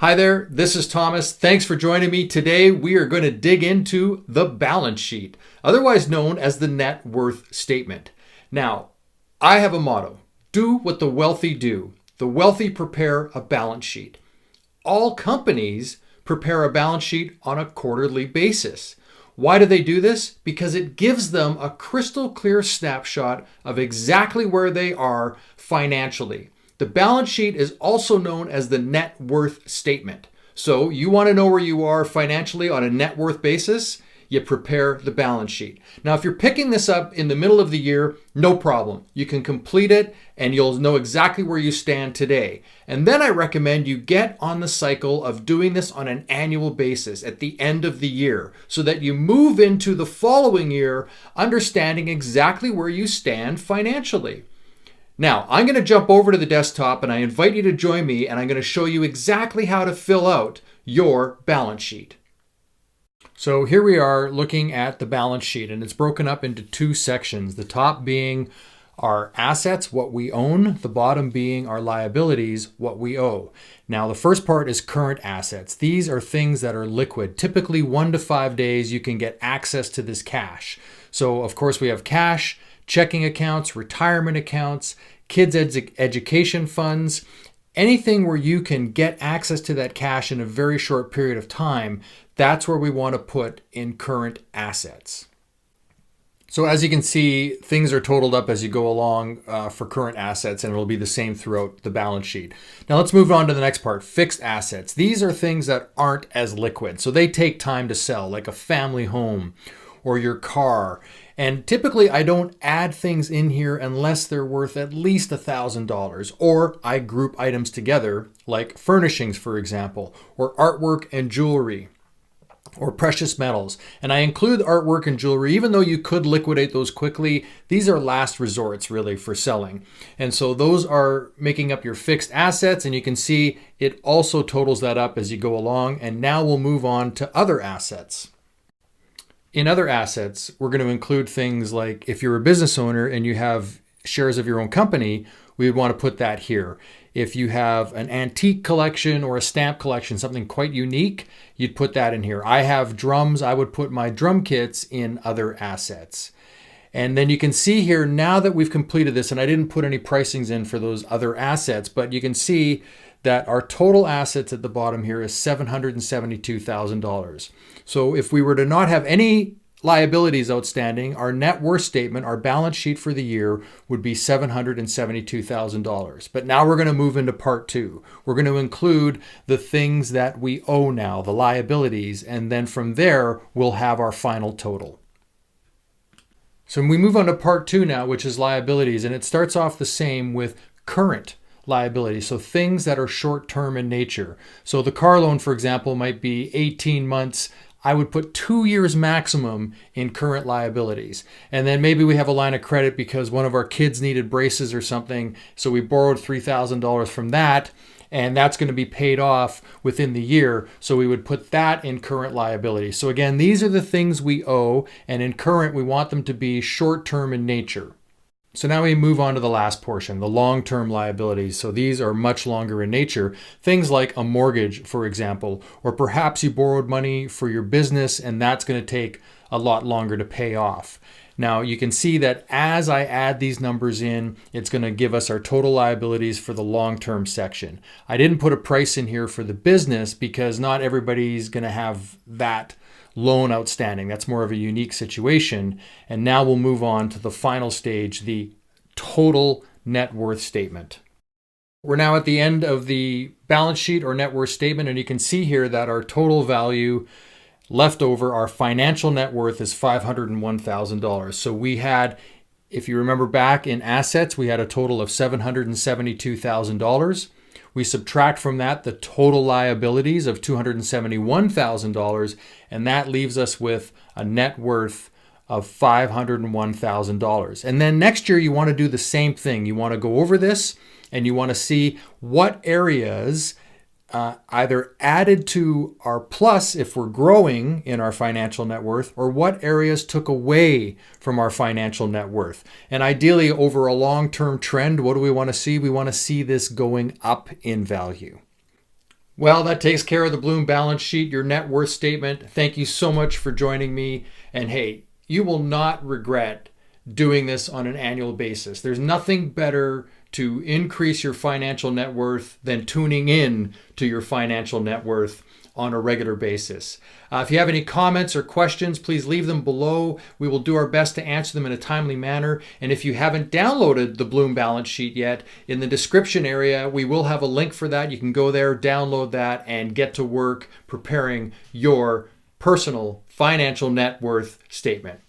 Hi there, this is Thomas. Thanks for joining me. Today we are going to dig into the balance sheet, otherwise known as the net worth statement. Now, I have a motto: do what the wealthy do. The wealthy prepare a balance sheet. All companies prepare a balance sheet on a quarterly basis. Why do they do this? Because it gives them a crystal clear snapshot of exactly where they are financially. The balance sheet is also known as the net worth statement. So you want to know where you are financially on a net worth basis? You prepare the balance sheet. Now, if you're picking this up in the middle of the year, no problem. You can complete it and you'll know exactly where you stand today. And then I recommend you get on the cycle of doing this on an annual basis at the end of the year so that you move into the following year understanding exactly where you stand financially. Now, I'm going to jump over to the desktop and I invite you to join me, and I'm going to show you exactly how to fill out your balance sheet. So here we are looking at the balance sheet, and it's broken up into two sections. The top being our assets, what we own, the bottom being our liabilities, what we owe. Now, the first part is current assets. These are things that are liquid. Typically 1 to 5 days you can get access to this cash. So of course we have cash, checking accounts, retirement accounts, kids' education funds, anything where you can get access to that cash in a very short period of time. That's where we want to put in current assets. So as you can see, things are totaled up as you go along for current assets, and it'll be the same throughout the balance sheet. Now let's move on to the next part, fixed assets. These are things that aren't as liquid, so they take time to sell, like a family home or your car. And typically I don't add things in here unless they're worth at least $1,000, or I group items together like furnishings, for example, or artwork and jewelry, or precious metals. And I include artwork and jewelry, even though you could liquidate those quickly. These are last resorts really for selling. And so those are making up your fixed assets, and you can see it also totals that up as you go along. And now we'll move on to other assets. In other assets, we're going to include things like if you're a business owner and you have shares of your own company, we would want to put that here. If you have an antique collection or a stamp collection, something quite unique, you'd put that in here. I have drums. I would put my drum kits in other assets. And then you can see here, now that we've completed this, and I didn't put any pricings in for those other assets, but you can see that our total assets at the bottom here is $772,000. So if we were to not have any liabilities outstanding, our net worth statement, our balance sheet for the year would be $772,000. But now we're going to move into part two. We're going to include the things that we owe now, the liabilities, and then from there we'll have our final total. So we move on to part two now, which is liabilities, and it starts off the same with current liabilities, so things that are short-term in nature. So the car loan, for example, might be 18 months. I would put 2 years maximum in current liabilities. And then maybe we have a line of credit because one of our kids needed braces or something, so we borrowed $3,000 from that, and that's going to be paid off within the year, so we would put that in current liabilities. So again, these are the things we owe, and in current we want them to be short-term in nature. So now we move on to the last portion, the long-term liabilities. So these are much longer in nature. Things like a mortgage, for example, or perhaps you borrowed money for your business and that's going to take a lot longer to pay off. Now you can see that as I add these numbers in, it's going to give us our total liabilities for the long-term section. I didn't put a price in here for the business because not everybody's going to have that loan outstanding. That's more of a unique situation. And now we'll move on to the final stage, the total net worth statement. We're now at the end of the balance sheet or net worth statement, and you can see here that our total value left over, our financial net worth, is $501,000. So we had, if you remember back in assets, we had a total of $772,000. We subtract from that the total liabilities of $271,000, and that leaves us with a net worth of $501,000. And then next year you want to do the same thing. You want to go over this and you want to see what areas either added to our plus if we're growing in our financial net worth, or what areas took away from our financial net worth. And ideally, over a long-term trend, what do we want to see? We want to see this going up in value. Well, that takes care of the Bloom balance sheet, your net worth statement. Thank you so much for joining me. And hey, you will not regret doing this on an annual basis. There's nothing better to increase your financial net worth than tuning in to your financial net worth on a regular basis. If you have any comments or questions, please leave them below. We will do our best to answer them in a timely manner. And if you haven't downloaded the Bloom balance sheet yet, in the description area, we will have a link for that. You can go there, download that, and get to work preparing your personal financial net worth statement.